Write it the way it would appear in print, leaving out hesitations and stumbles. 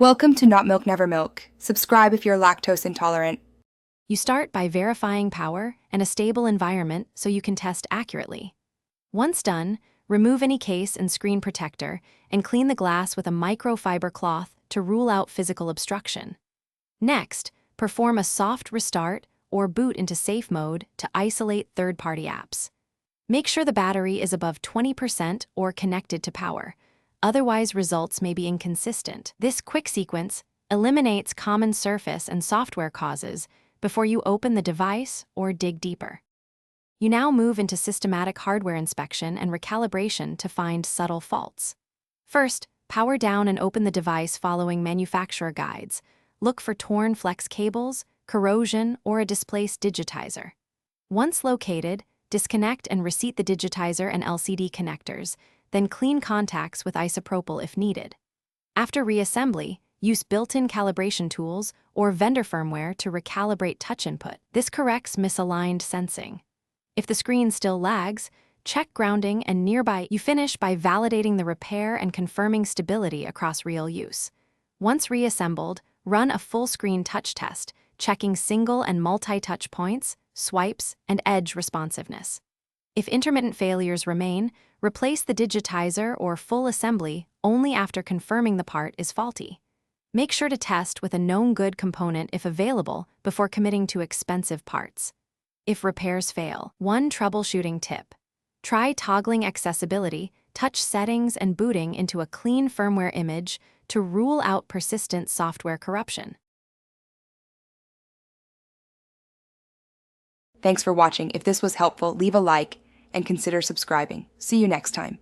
Welcome to Not Milk Never Milk. Subscribe if you're lactose intolerant. You start by verifying power and a stable environment so you can test accurately. Once done, remove any case and screen protector and clean the glass with a microfiber cloth to rule out physical obstruction. Next, perform a soft restart or boot into safe mode to isolate third-party apps. Make sure the battery is above 20% or connected to power. Otherwise, results may be inconsistent. This quick sequence eliminates common surface and software causes before you open the device or dig deeper. You now move into systematic hardware inspection and recalibration to find subtle faults. First, power down and open the device following manufacturer guides. Look for torn flex cables, corrosion, or a displaced digitizer. Once located, disconnect and reseat the digitizer and LCD connectors, then clean contacts with isopropyl if needed. After reassembly, use built-in calibration tools or vendor firmware to recalibrate touch input. This corrects misaligned sensing. If the screen still lags, check grounding and nearby. You finish by validating the repair and confirming stability across real use. Once reassembled, run a full-screen touch test, checking single and multi-touch points, swipes, and edge responsiveness. If intermittent failures remain, replace the digitizer or full assembly only after confirming the part is faulty. Make sure to test with a known good component if available before committing to expensive parts. If repairs fail, one troubleshooting tip. Try toggling accessibility, touch settings, and booting into a clean firmware image to rule out persistent software corruption. Thanks for watching. If this was helpful, leave a like and consider subscribing. See you next time.